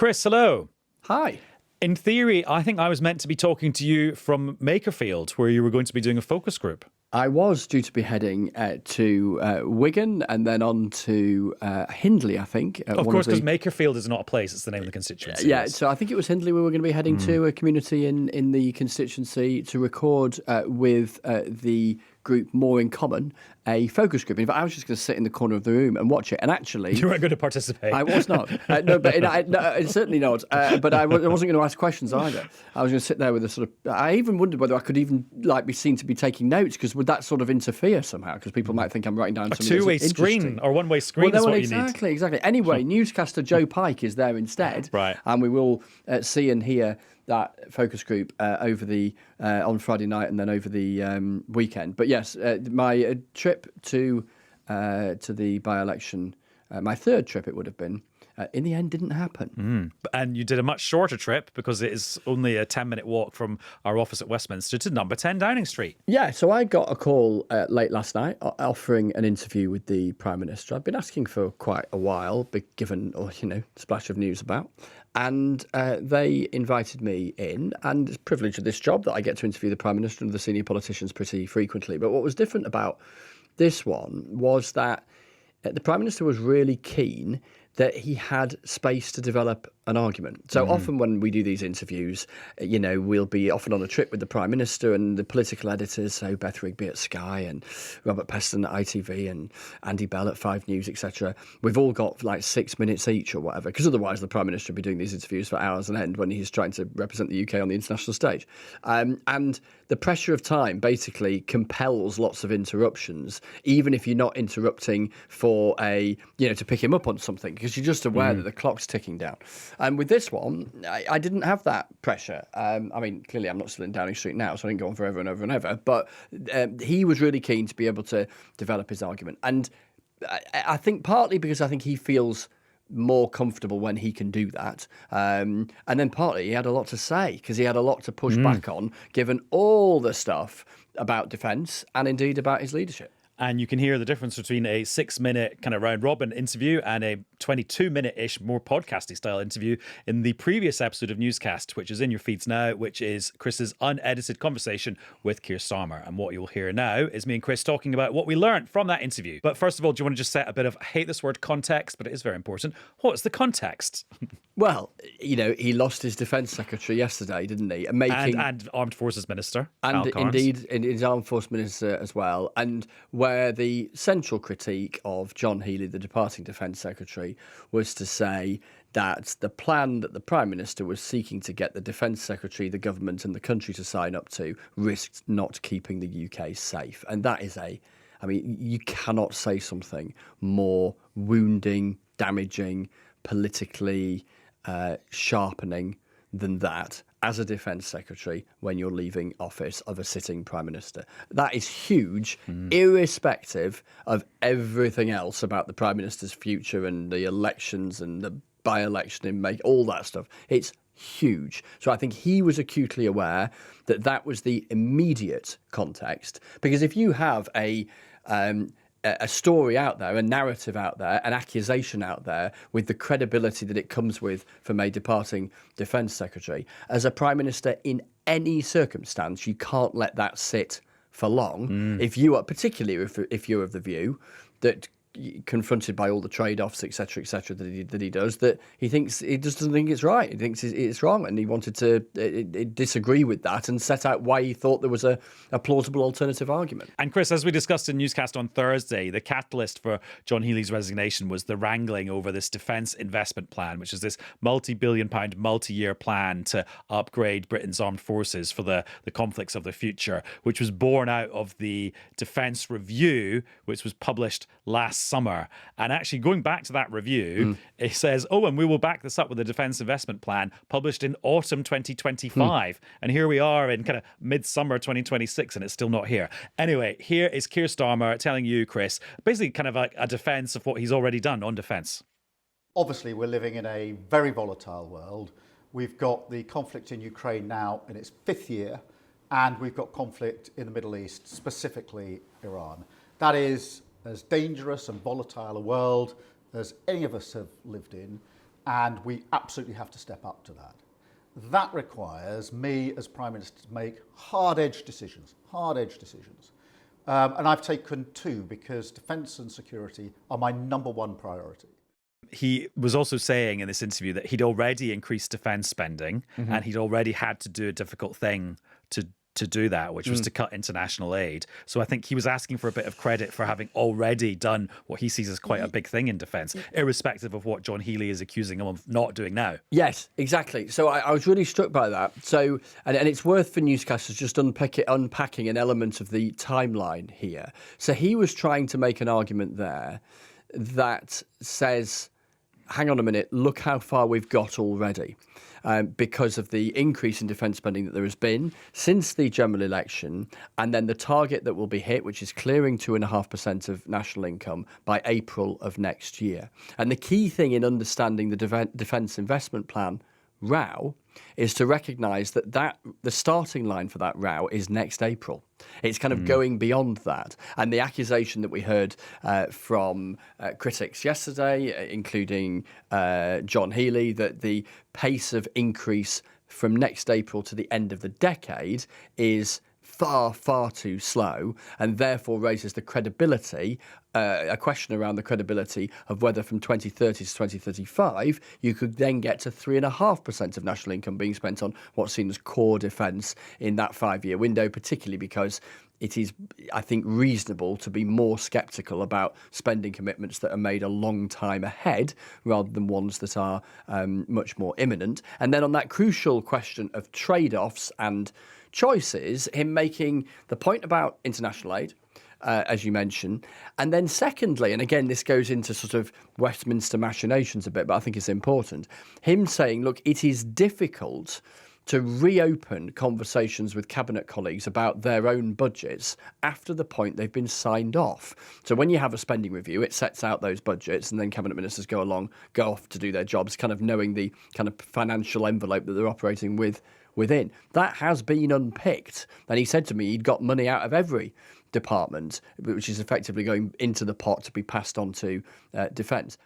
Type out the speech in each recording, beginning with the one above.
Chris, hello. Hi. In theory, I think I was meant to be talking to you from Makerfield, where you were going to be doing a focus group. I was due to be heading to Wigan and then on to Hindley, I think. Of course, because Makerfield is not a place, it's the name of the constituency. Yeah, so I think it was Hindley we were going to be heading to, a community in the constituency, to record with the group More in Common, a focus group. In fact, I was just going to sit in the corner of the room and watch it. And actually... You weren't going to participate. I was not. Certainly not. But I wasn't going to ask questions either. I was going to sit there with a sort of... I even wondered whether I could even be seen to be taking notes, because would that sort of interfere somehow? Because people might think I'm writing down something two-way screen or one-way screen is what you need. Exactly. Anyway, newscaster Joe Pike is there instead. Right. And we will see and hear that focus group over on Friday night and then over the weekend. But yes, my trip to the by-election, my third trip it would have been, in the end didn't happen. And you did a much shorter trip because it is only a 10-minute walk from our office at Westminster to number 10 Downing Street. Yeah, so I got a call late last night offering an interview with the Prime Minister. I've been asking for quite a while, given, splash of news about. And they invited me in, and it's a privilege of this job that I get to interview the Prime Minister and the senior politicians pretty frequently. But what was different about this one was that the Prime Minister was really keen that he had space to develop an argument. So often when we do these interviews, we'll be often on a trip with the Prime Minister and the political editors, so Beth Rigby at Sky and Robert Peston at ITV and Andy Bell at 5 News, etc. We've all got like 6 minutes each or whatever, because otherwise the Prime Minister would be doing these interviews for hours on end when he's trying to represent the UK on the international stage. And the pressure of time basically compels lots of interruptions, even if you're not interrupting for to pick him up on something, because you're just aware that the clock's ticking down. And with this one, I didn't have that pressure. Clearly I'm not still in Downing Street now, so I didn't go on forever and ever and ever. But he was really keen to be able to develop his argument. And I think partly because I think he feels more comfortable when he can do that. And then partly he had a lot to say, because he had a lot to push back on, given all the stuff about defence and indeed about his leadership. And you can hear the difference between a 6-minute kind of round-robin interview and a 22-minute-ish, more podcasty style interview in the previous episode of Newscast, which is in your feeds now, which is Chris's unedited conversation with Keir Starmer. And what you'll hear now is me and Chris talking about what we learned from that interview. But first of all, do you want to just set a bit of, I hate this word context, but it is very important. What's the context? Well, he lost his Defence Secretary yesterday, didn't he? And Armed Forces Minister. And indeed, his Armed Forces Minister as well. And where the central critique of John Healey, the departing Defence Secretary, was to say that the plan that the Prime Minister was seeking to get the Defence Secretary, the government and the country to sign up to risked not keeping the UK safe. And that is you cannot say something more wounding, damaging, politically sharpening than that as a Defence Secretary when you're leaving office of a sitting Prime Minister. That is huge, irrespective of everything else about the Prime Minister's future and the elections and the by-election in May, all that stuff. It's huge. So I think he was acutely aware that that was the immediate context, because if you have a story out there, a narrative out there, an accusation out there with the credibility that it comes with from a departing Defence Secretary, as a Prime Minister in any circumstance, you can't let that sit for long. If you are, particularly if you're of the view that, confronted by all the trade-offs, etc., that he does, that he thinks he just doesn't think it's right. He thinks it's wrong, and he wanted to disagree with that and set out why he thought there was a plausible alternative argument. And Chris, as we discussed in Newscast on Thursday, the catalyst for John Healey's resignation was the wrangling over this defence investment plan, which is this multi-billion-pound, multi-year plan to upgrade Britain's armed forces for the conflicts of the future, which was born out of the Defence Review, which was published last summer. And actually going back to that review, it says, and we will back this up with a defence investment plan published in autumn 2025. And here we are in kind of midsummer 2026 and it's still not here. Anyway, here is Keir Starmer telling you, Chris, basically kind of like a defence of what he's already done on defence. Obviously, we're living in a very volatile world. We've got the conflict in Ukraine now in its 5th year, and we've got conflict in the Middle East, specifically Iran. That is as dangerous and volatile a world as any of us have lived in. and we absolutely have to step up to that. That requires me as Prime Minister to make hard-edged decisions, and I've taken two because defence and security are my number one priority. He was also saying in this interview that he'd already increased defence spending and he'd already had to do a difficult thing to do that, which was to cut international aid. So I think he was asking for a bit of credit for having already done what he sees as quite a big thing in defence, irrespective of what John Healey is accusing him of not doing now. Yes, exactly. So I was really struck by that. So, and it's worth for newscasters just unpacking an element of the timeline here. So he was trying to make an argument there that says, hang on a minute, look how far we've got already. Because of the increase in defence spending that there has been since the general election, and then the target that will be hit, which is clearing 2.5% of national income by April of next year. And the key thing in understanding the defence investment plan row is to recognise that the starting line for that row is next April. It's kind of going beyond that. And the accusation that we heard from critics yesterday, including John Healey, that the pace of increase from next April to the end of the decade is far, far too slow, and therefore raises the credibility, a question around the credibility of whether from 2030 to 2035 you could then get to 3.5% of national income being spent on what's seen as core defence in that 5-year window, particularly because it is, I think, reasonable to be more sceptical about spending commitments that are made a long time ahead rather than ones that are much more imminent. And then on that crucial question of trade-offs and choices, him making the point about international aid, as you mentioned. And then secondly, and again, this goes into sort of Westminster machinations a bit, but I think it's important, him saying, look, it is difficult to reopen conversations with cabinet colleagues about their own budgets after the point they've been signed off. So when you have a spending review, it sets out those budgets, and then cabinet ministers go off to do their jobs, kind of knowing the kind of financial envelope that they're operating within. That has been unpicked. And he said to me he'd got money out of every department, which is effectively going into the pot to be passed on to defence.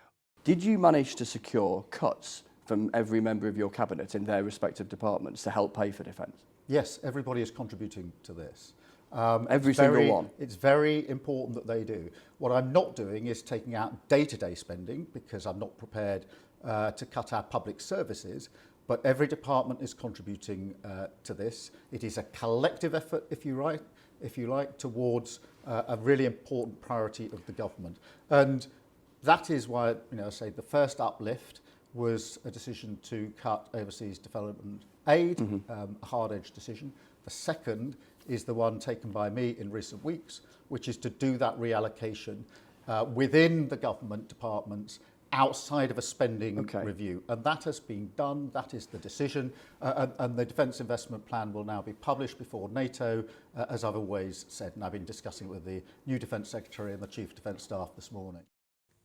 Did you manage to secure cuts from every member of your cabinet in their respective departments to help pay for defence? Yes, everybody is contributing to this. Every single one. It's very important that they do. What I'm not doing is taking out day-to-day spending, because I'm not prepared to cut our public services, but every department is contributing to this. It is a collective effort, if you like, towards a really important priority of the government. And that is why, I say the first uplift was a decision to cut overseas development aid, a hard-edged decision. The second is the one taken by me in recent weeks, which is to do that reallocation within the government departments outside of a spending review. And that has been done. That is the decision. And the Defence Investment Plan will now be published before NATO, as I've always said. And I've been discussing it with the new Defence Secretary and the Chief of Defence Staff this morning.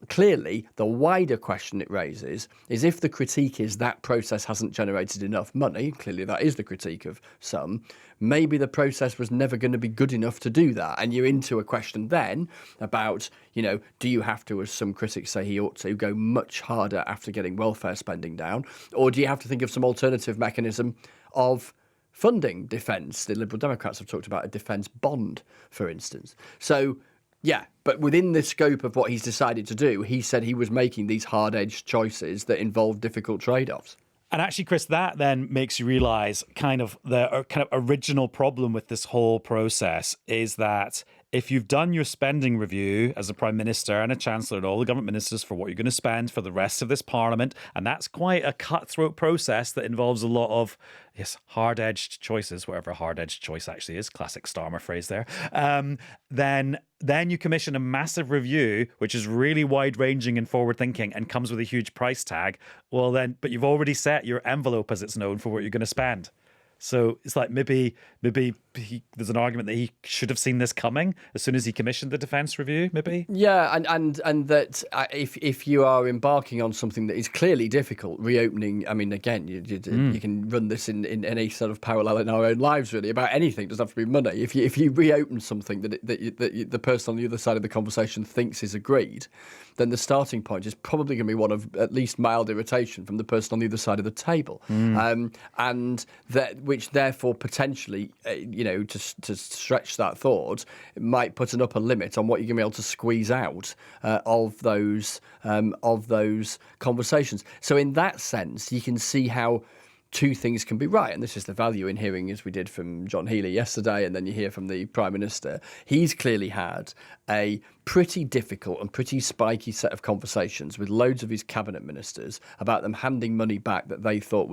Clearly, the wider question it raises is if the critique is that process hasn't generated enough money, clearly that is the critique of some, maybe the process was never going to be good enough to do that. And you're into a question then about, do you have to, as some critics say he ought to, go much harder after getting welfare spending down? Or do you have to think of some alternative mechanism of funding defence? The Liberal Democrats have talked about a defence bond, for instance. So, yeah, but within the scope of what he's decided to do, he said he was making these hard-edged choices that involve difficult trade-offs. And actually, Chris, that then makes you realise the original problem with this whole process is that if you've done your spending review as a Prime Minister and a Chancellor and all the government ministers for what you're going to spend for the rest of this Parliament, and that's quite a cutthroat process that involves a lot of hard-edged choices, whatever hard-edged choice actually is, classic Starmer phrase there, then you commission a massive review, which is really wide-ranging and forward-thinking and comes with a huge price tag. Well then, but you've already set your envelope, as it's known, for what you're going to spend. So it's like maybe there's an argument that he should have seen this coming as soon as he commissioned the defence review. Maybe. Yeah, and that if you are embarking on something that is clearly difficult, reopening. I mean, again, you can run this in any sort of parallel in our own lives, really, about anything. It doesn't have to be money. If you reopen something that the person on the other side of the conversation thinks is agreed, then the starting point is probably going to be one of at least mild irritation from the person on the other side of the table, and that which therefore potentially, to stretch that thought, it might put an upper limit on what you're going to be able to squeeze out of those conversations. So in that sense, you can see how two things can be right. And this is the value in hearing, as we did from John Healey yesterday, and then you hear from the Prime Minister. He's clearly had a pretty difficult and pretty spiky set of conversations with loads of his cabinet ministers about them handing money back that they thought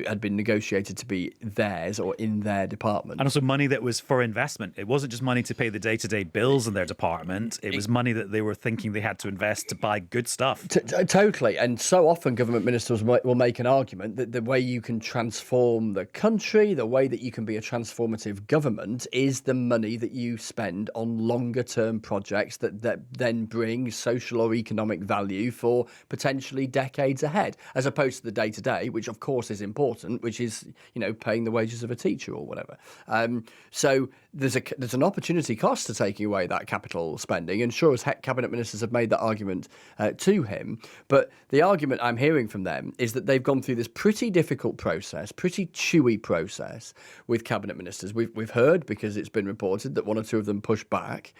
had been negotiated to be theirs or in their department. And also money that was for investment. It wasn't just money to pay the day-to-day bills in their department. It was money that they were thinking they had to invest to buy good stuff. Totally. And so often government ministers will make an argument that the way you can transform the country, the way that you can be a transformative government, is the money that you spend on longer-term projects that then bring social or economic value for potentially decades ahead, as opposed to the day-to-day, which of course is important, which is, paying the wages of a teacher or whatever. So there's an opportunity cost to taking away that capital spending, and sure as heck cabinet ministers have made that argument to him. But the argument I'm hearing from them is that they've gone through this pretty difficult process, pretty chewy process with cabinet ministers. We've heard, because it's been reported, that one or two of them pushed back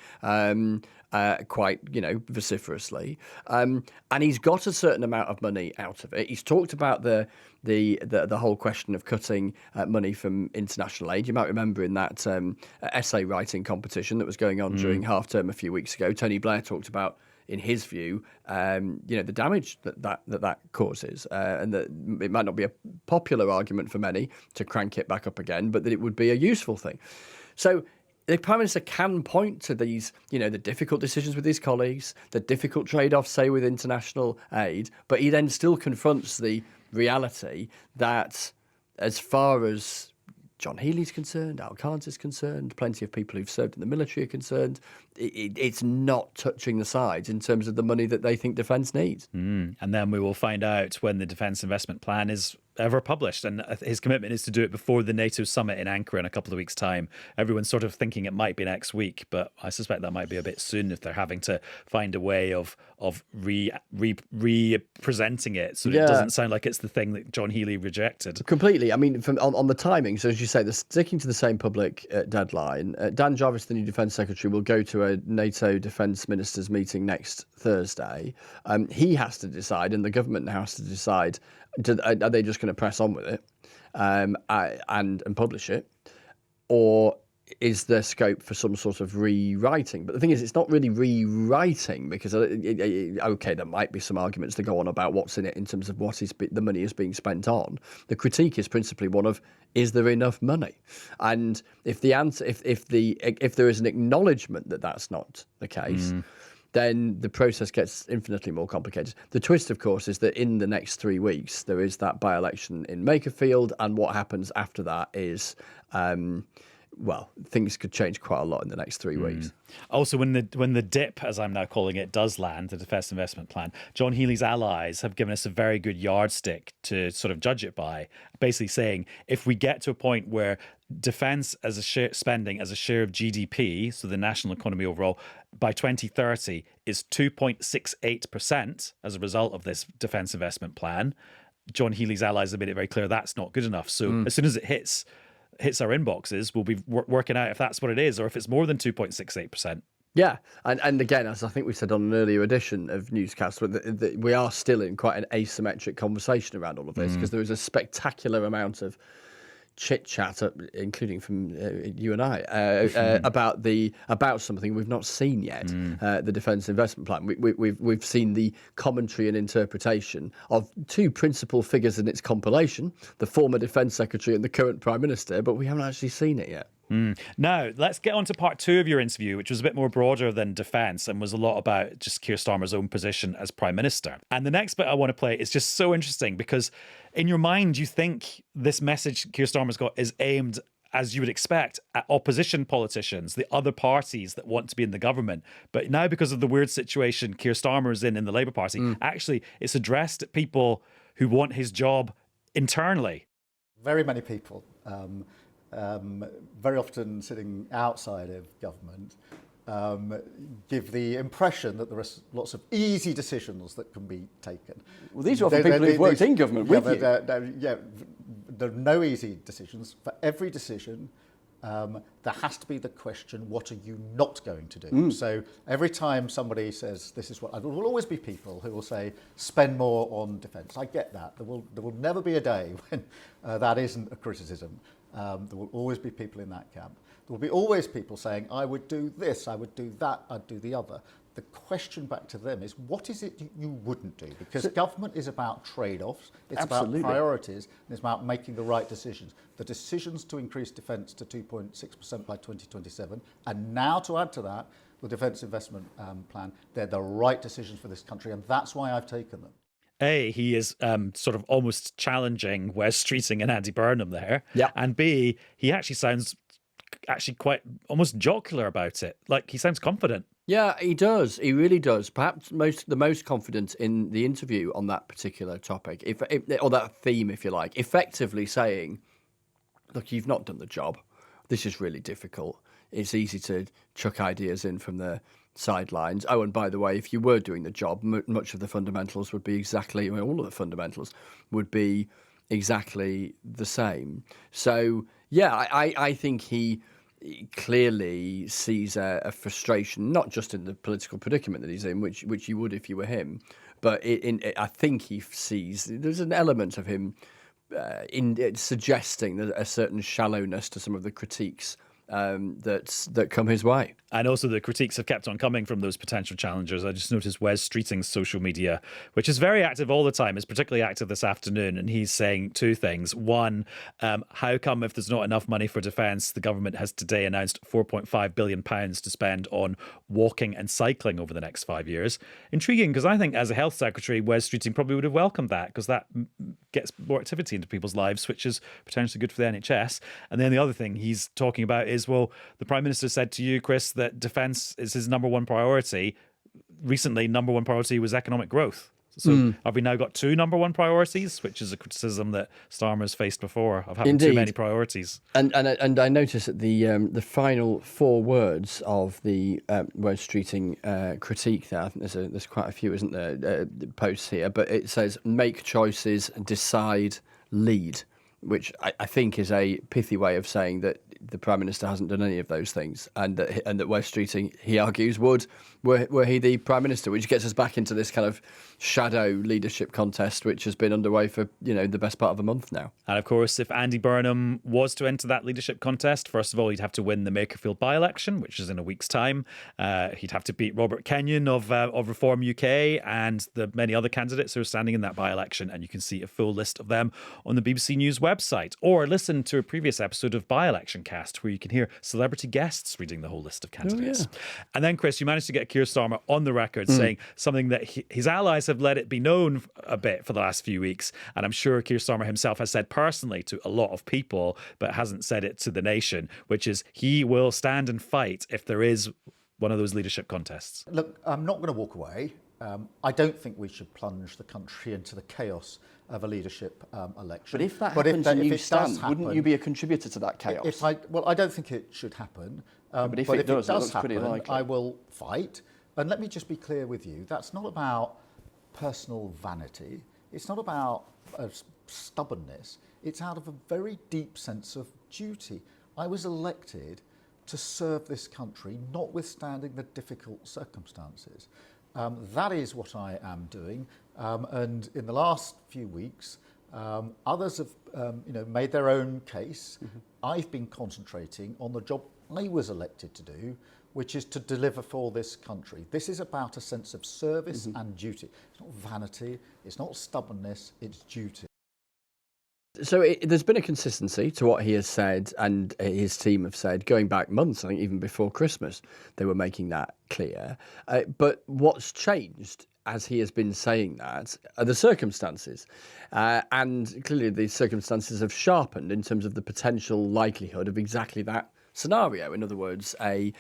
quite, vociferously. And he's got a certain amount of money out of it. He's talked about the whole question of cutting money from international aid. You might remember in that essay writing competition that was going on during half term a few weeks ago, Tony Blair talked about, in his view, the damage that causes, and that it might not be a popular argument for many to crank it back up again, but that it would be a useful thing. So the Prime Minister can point to these, the difficult decisions with his colleagues, the difficult trade-offs, say, with international aid, but he then still confronts the reality that, as far as John Healey's concerned, Al Khan's is concerned, plenty of people who've served in the military are concerned, it's not touching the sides in terms of the money that they think defence needs. And then we will find out when the Defence Investment Plan is ever published. And his commitment is to do it before the NATO summit in Ankara in a couple of weeks' time. Everyone's sort of thinking it might be next week, but I suspect that might be a bit soon if they're having to find a way of re-presenting it so that it doesn't sound like it's the thing that John Healey rejected. Completely. I mean, on the timing, so as you say, they're sticking to the same public deadline. Dan Jarvis, the new Defence Secretary, will go to a NATO Defence Ministers meeting next Thursday. He has to decide, and the government now has to decide, are they just going to press on with it and publish it, or is there scope for some sort of rewriting? But the thing is, it's not really rewriting, because there might be some arguments to go on about what's in it in terms of what the money is being spent on. The critique is principally one of, is there enough money? And if the answer, if there is an acknowledgement that that's not the case, then the process gets infinitely more complicated. The twist, of course, is that in the next 3 weeks, there is that by-election in Makerfield, and what happens after that is, things could change quite a lot in the next 3 weeks. Also, when the dip, as I'm now calling it, does land, the Defence Investment Plan, John Healey's allies have given us a very good yardstick to sort of judge it by, basically saying if we get to a point where defence as a spending as a share of GDP, so the national economy overall, by 2030 is 2.68% as a result of this Defence Investment Plan, John Healey's allies have made it very clear that's not good enough. So as soon as it hits our inboxes, we'll be working out if that's what it is or if it's more than 2.68%. Yeah, and again, as I think we said on an earlier edition of Newscast, we are still in quite an asymmetric conversation around all of this, because there is a spectacular amount of chit-chat, including from you and I, about something we've not seen yet, the Defence Investment Plan. We've seen the commentary and interpretation of two principal figures in its compilation, the former Defence Secretary and the current Prime Minister, but we haven't actually seen it yet. Now, let's get on to part two of your interview, which was a bit more broader than defence and was a lot about just Keir Starmer's own position as Prime Minister. And the next bit I want to play is just so interesting because in your mind, you think this message Keir Starmer's got is aimed, as you would expect, at opposition politicians, the other parties that want to be in the government. But now, because of the weird situation Keir Starmer is in the Labour Party, actually, it's addressed at people who want his job internally. Very many people, very often sitting outside of government, give the impression that there are lots of easy decisions that can be taken. Well, these are often people who've worked in government with you. There are no easy decisions. For every decision, there has to be the question, what are you not going to do? So every time somebody says, this is what, there will always be people who will say, spend more on defence. I get that. There will never be a day when that isn't a criticism. There will always be people in that camp. There will be always people saying, I would do this, I would do that, I'd do the other. The question back to them is, what is it you wouldn't do? Because government is about trade-offs, it's Absolutely. about priorities, and it's about making the right decisions. The decisions to increase defence to 2.6% by 2027, and now to add to that, the Defence Investment Plan, they're the right decisions for this country, and that's why I've taken them. A, he is sort of almost challenging Wes Streeting and Andy Burnham there. Yeah. And B, he actually sounds quite almost jocular about it. Like, he sounds confident. Yeah, he does. He really does. Perhaps the most confident in the interview on that particular topic, or that theme, if you like, effectively saying, look, you've not done the job. This is really difficult. It's easy to chuck ideas in from the sidelines. Oh, and by the way, if you were doing the job, much of the fundamentals would be exactly, all of the fundamentals would be exactly the same. So, yeah, I think he clearly sees a frustration, not just in the political predicament that he's in, which you would if you were him, but I think he sees there's an element of him in suggesting a certain shallowness to some of the critiques that come his way. And also the critiques have kept on coming from those potential challengers. I just noticed Wes Streeting's social media, which is very active all the time, is particularly active this afternoon. And he's saying two things. One, how come if there's not enough money for defence, the government has today announced £4.5 billion to spend on walking and cycling over the next 5 years? Intriguing, because I think as a health secretary, Wes Streeting probably would have welcomed that, because that gets more activity into people's lives, which is potentially good for the NHS. And then the other thing he's talking about is, well, the Prime Minister said to you, Chris, that defence is his number one priority. Recently, number one priority was economic growth. So have we now got two number one priorities, which is a criticism that Starmer's faced before of having too many priorities. And I noticed that the final four words of the Wes Streeting critique there, I think there's quite a few, isn't there, posts here, but it says, make choices, decide, lead, which I think is a pithy way of saying that the Prime Minister hasn't done any of those things, and that Wes Streeting, he argues, would were he the Prime Minister, which gets us back into this kind of shadow leadership contest, which has been underway for the best part of a month now. And of course, if Andy Burnham was to enter that leadership contest, first of all, he'd have to win the Makerfield by-election, which is in a week's time. He'd have to beat Robert Kenyon of Reform UK and the many other candidates who are standing in that by-election. And you can see a full list of them on the BBC News website, or listen to a previous episode of By-Election Cast, where you can hear celebrity guests reading the whole list of candidates. Oh, yeah. And then, Chris, you managed to get Keir Starmer on the record saying something that his allies have let it be known a bit for the last few weeks. And I'm sure Keir Starmer himself has said personally to a lot of people, but hasn't said it to the nation, which is he will stand and fight if there is one of those leadership contests. Look, I'm not going to walk away. I don't think we should plunge the country into the chaos of a leadership election. But if that happens and you stand, wouldn't you be a contributor to that chaos? I don't think it should happen. But if it does happen, I will fight. And let me just be clear with you, that's not about personal vanity. It's not about stubbornness. It's out of a very deep sense of duty. I was elected to serve this country, notwithstanding the difficult circumstances. That is what I am doing. And in the last few weeks, others have made their own case. I've been concentrating on the job I was elected to do, which is to deliver for this country. This is about a sense of service and duty. It's not vanity, it's not stubbornness, it's duty. So there's been a consistency to what he has said and his team have said going back months. I think even before Christmas, they were making that clear. But what's changed as he has been saying that are the circumstances. And clearly the circumstances have sharpened in terms of the potential likelihood of exactly that scenario. In other words, a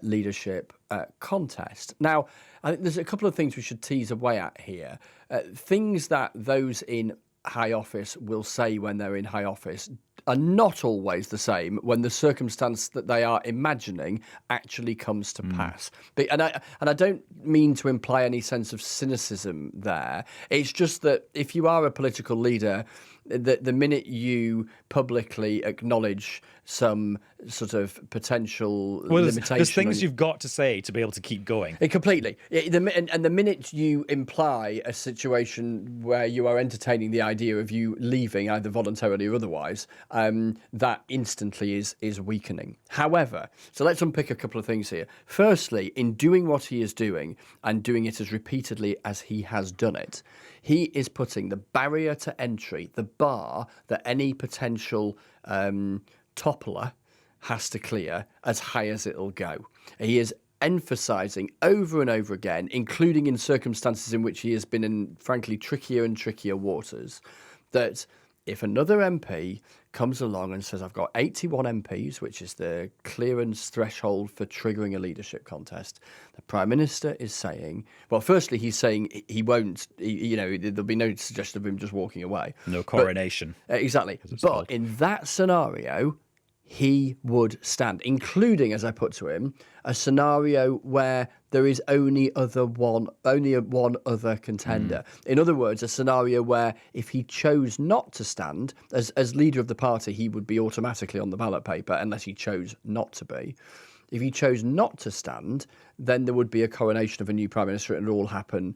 leadership contest. Now, I think there's a couple of things we should tease away at here. Things that those in high office will say when they're in high office are not always the same when the circumstance that they are imagining actually comes to pass. And I don't mean to imply any sense of cynicism there. It's just that if you are a political leader, the minute you publicly acknowledge some sort of potential limitation, there's things you've got to say to be able to keep going. Completely. And the minute you imply a situation where you are entertaining the idea of you leaving, either voluntarily or otherwise, that instantly is weakening. However, so let's unpick a couple of things here. Firstly, in doing what he is doing and doing it as repeatedly as he has done it, he is putting the barrier to entry, the bar that any potential toppler has to clear, as high as it'll go. He is emphasising over and over again, including in circumstances in which he has been in, frankly, trickier and trickier waters, that if another MP comes along and says, I've got 81 MPs, which is the clearance threshold for triggering a leadership contest, the Prime Minister is saying, well, firstly, he's saying he won't, there'll be no suggestion of him just walking away. No coronation. Exactly. But in that scenario, he would stand, including, as I put to him, a scenario where there is only one other contender. In other words, a scenario where if he chose not to stand, as leader of the party, he would be automatically on the ballot paper unless he chose not to be. If he chose not to stand, then there would be a coronation of a new Prime Minister and it would all happen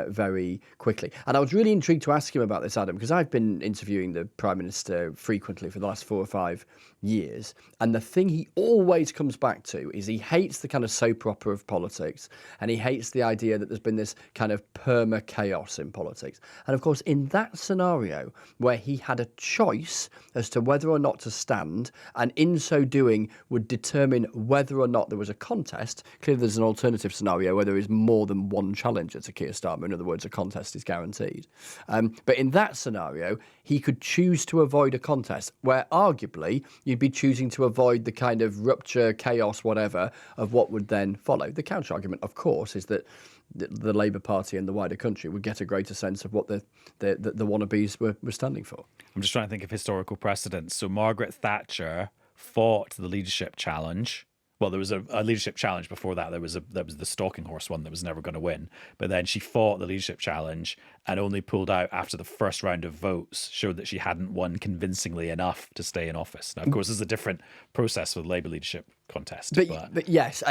very quickly. And I was really intrigued to ask him about this, Adam, because I've been interviewing the Prime Minister frequently for the last 4 or 5 years. And the thing he always comes back to is he hates the kind of soap opera of politics and he hates the idea that there's been this kind of perma-chaos in politics. And of course, in that scenario where he had a choice as to whether or not to stand and in so doing would determine whether or not there was a contest, clearly there's an alternative scenario where there is more than one challenger to Keir Starmer. In other words, a contest is guaranteed. But in that scenario, he could choose to avoid a contest where arguably you'd be choosing to avoid the kind of rupture, chaos, whatever, of what would then follow. The counter-argument, of course, is that the Labour Party and the wider country would get a greater sense of what the wannabes were standing for. I'm just trying to think of historical precedents. So Margaret Thatcher fought the leadership challenge. Well, there was a leadership challenge before that. There was the stalking horse one that was never going to win. But then she fought the leadership challenge and only pulled out after the first round of votes showed that she hadn't won convincingly enough to stay in office. Now, of course, there's a different process with the Labour leadership contest. But yes,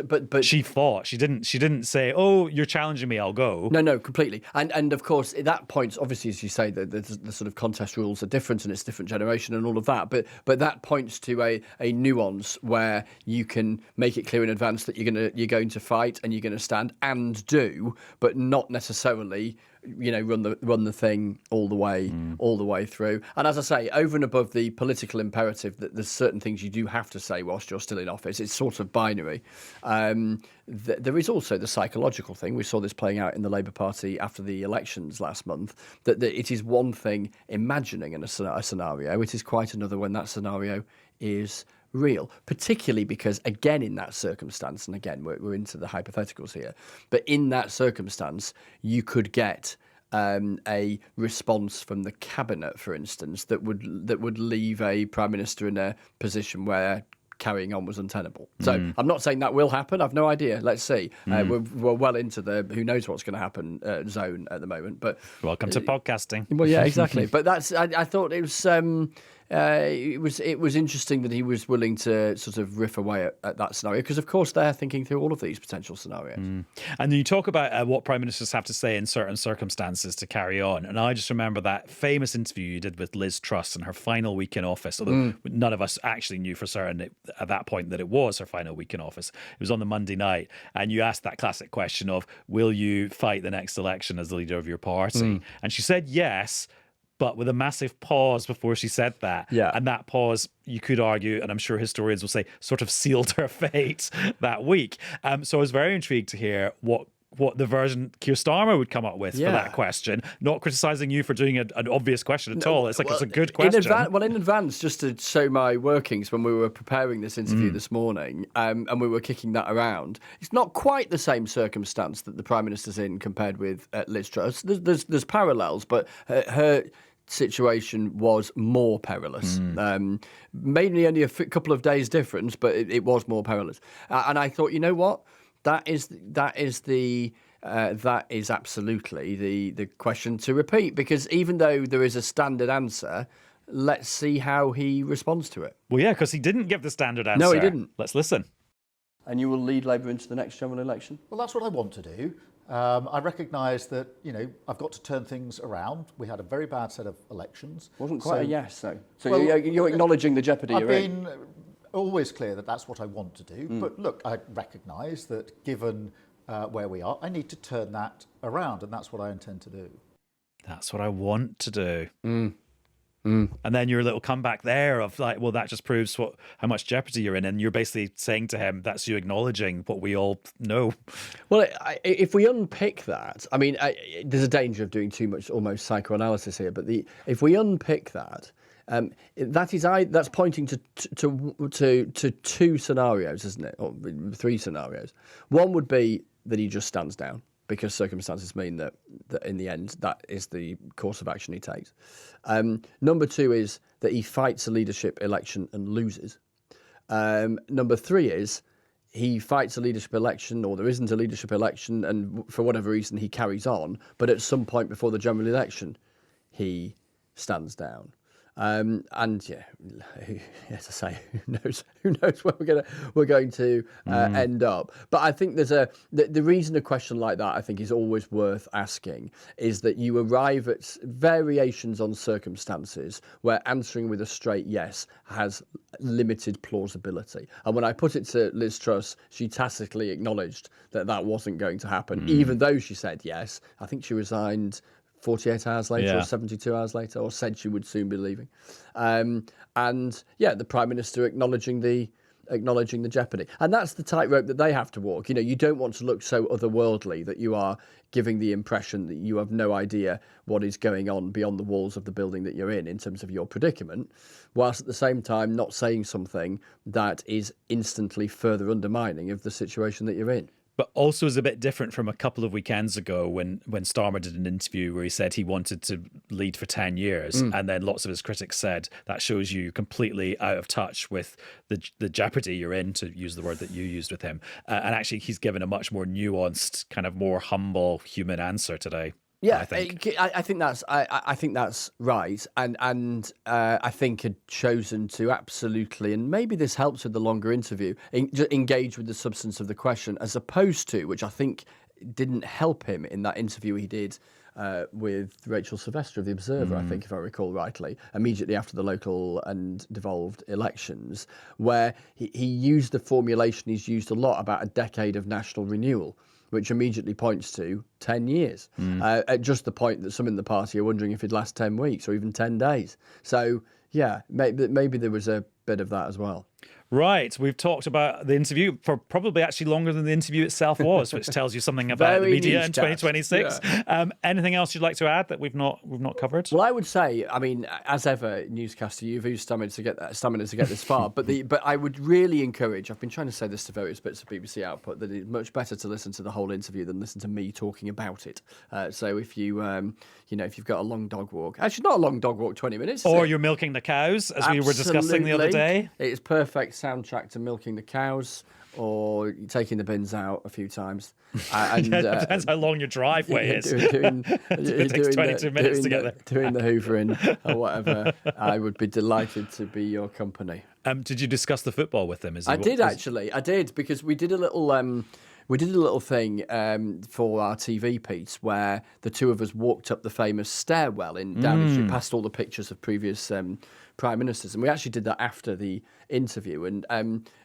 but she fought. She didn't say, "Oh, you're challenging me, I'll go." No, completely. And of course, at that point, obviously, as you say, the sort of contest rules are different, and it's a different generation, and all of that. But that points to a nuance where you can make it clear in advance that you're going to fight and you're going to stand and do, but not necessarily run the thing all the way through. And as I say, over and above the political imperative that there's certain things you do have to say whilst you're still in office, it's sort of binary. There is also the psychological thing. We saw this playing out in the Labour Party after the elections last month, that it is one thing imagining a scenario, it is quite another when that scenario is real, particularly because, again, in that circumstance, and again, we're into the hypotheticals here, but in that circumstance, you could get a response from the cabinet, for instance, that would leave a Prime Minister in a position where carrying on was untenable. So I'm not saying that will happen. I've no idea. Let's see. We're well into the who knows what's going to happen zone at the moment. But welcome to podcasting. Well, yeah, exactly. But that's. I thought it was. It was interesting that he was willing to sort of riff away at that scenario because, of course, they're thinking through all of these potential scenarios. And you talk about what prime ministers have to say in certain circumstances to carry on. And I just remember that famous interview you did with Liz Truss in her final week in office, although none of us actually knew for certain at that point that it was her final week in office. It was on the Monday night. And you asked that classic question of, will you fight the next election as the leader of your party? And she said yes, but with a massive pause before she said that. Yeah. And that pause, you could argue, and I'm sure historians will say, sort of sealed her fate that week. So I was very intrigued to hear what the version Keir Starmer would come up with for that question. Not criticising you for doing an obvious question at all. It's like, it's a good question. In advance, just to show my workings when we were preparing this interview this morning, and we were kicking that around, it's not quite the same circumstance that the Prime Minister's in compared with Liz Truss. There's parallels, but her situation was more perilous. Maybe only a couple of days difference, but it was more perilous. And I thought, you know what? That is absolutely the question to repeat, because even though there is a standard answer, let's see how he responds to it. Well, yeah, because he didn't give the standard answer. No, he didn't. Let's listen. And you will lead Labour into the next general election? Well, that's what I want to do. I recognise that, I've got to turn things around. We had a very bad set of elections. Wasn't quite a yes, though. So you're acknowledging the jeopardy you're in. I've been always clear that that's what I want to do. But look, I recognise that given where we are, I need to turn that around, and that's what I intend to do. That's what I want to do. And then your little comeback there of like, well, that just proves how much jeopardy you're in, and you're basically saying to him, that's you acknowledging what we all know. Well, if we unpick that, I mean, there's a danger of doing too much almost psychoanalysis here, but if we unpick that, that's pointing to two scenarios, isn't it? Or three scenarios. One would be that he just stands down, because circumstances mean that in the end, that is the course of action he takes. Number two is that he fights a leadership election and loses. Number three is he fights a leadership election, or there isn't a leadership election, and for whatever reason he carries on, but at some point before the general election, he stands down. And yeah, as I say, who knows where we're going to end up. But I think there's the reason a question like that, I think, is always worth asking is that you arrive at variations on circumstances where answering with a straight yes has limited plausibility. And when I put it to Liz Truss, she tacitly acknowledged that wasn't going to happen, even though she said yes. I think she resigned 48 hours later or 72 hours later, or said she would soon be leaving. And yeah, the Prime Minister acknowledging the jeopardy. And that's the tightrope that they have to walk. You don't want to look so otherworldly that you are giving the impression that you have no idea what is going on beyond the walls of the building that you're in terms of your predicament, whilst at the same time not saying something that is instantly further undermining of the situation that you're in. But also is a bit different from a couple of weekends ago when Starmer did an interview where he said he wanted to lead for 10 years. And then lots of his critics said that shows you completely out of touch with the jeopardy you're in, to use the word that you used with him. And actually, he's given a much more nuanced, kind of more humble human answer today. Yeah, I think that's right, and I think had chosen to absolutely, and maybe this helps with the longer interview, engage with the substance of the question, as opposed to, which I think didn't help him in that interview he did with Rachel Sylvester of The Observer, I think, if I recall rightly, immediately after the local and devolved elections, where he used the formulation he's used a lot about a decade of national renewal, which immediately points to 10 years, at just the point that some in the party are wondering if it'd last 10 weeks or even 10 days. So, yeah, maybe there was a bit of that as well. Right. We've talked about the interview for probably actually longer than the interview itself was, which tells you something about the media in 2026. Yeah. Anything else you'd like to add that we've not covered? Well, I would say, I mean, as ever, newscaster, you've used stamina to get this far. But I would really encourage. I've been trying to say this to various bits of BBC output, that it's much better to listen to the whole interview than listen to me talking about it. So if you if you've got a long dog walk, actually not a long dog walk, 20 minutes, or you're milking the cows, as we were discussing the other day. It's perfect soundtrack to milking the cows, or taking the bins out a few times. And, it depends how long your driveway is. It takes 22 minutes to get there. Doing the hoovering or whatever. I would be delighted to be your company. Did you discuss the football with him? I did, because we did a little We did a little thing for our TV piece where the two of us walked up the famous stairwell in Downing Street, past all the pictures of previous prime ministers, and we actually did that after the interview. And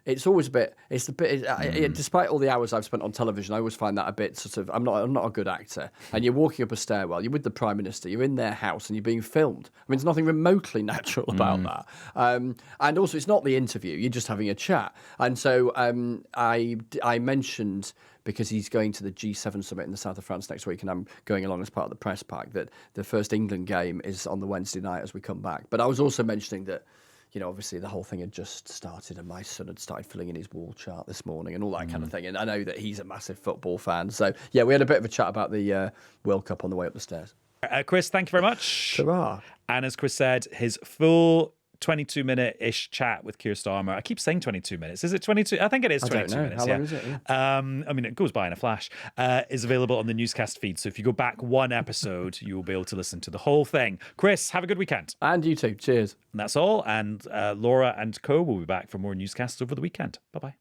it's always despite all the hours I've spent on television, I always find that a bit sort of. I'm not a good actor, and you're walking up a stairwell, you're with the prime minister, you're in their house, and you're being filmed. I mean, there's nothing remotely natural about that. And also, it's not the interview; you're just having a chat. And so I mentioned, because he's going to the G7 summit in the south of France next week, and I'm going along as part of the press pack, that the first England game is on the Wednesday night as we come back. But I was also mentioning that, obviously the whole thing had just started and my son had started filling in his wall chart this morning and all that kind of thing. And I know that he's a massive football fan. So, yeah, we had a bit of a chat about the World Cup on the way up the stairs. Chris, thank you very much. Hurrah. And as Chris said, his full 22-minute-ish chat with Keir Starmer. I keep saying 22 minutes. Is it 22? I think it is 22 minutes. How long is it? Yeah. I mean, it goes by in a flash. Is available on the Newscast feed. So if you go back one episode, you will be able to listen to the whole thing. Chris, have a good weekend. And you too. Cheers. And that's all. And Laura and co will be back for more Newscasts over the weekend. Bye-bye.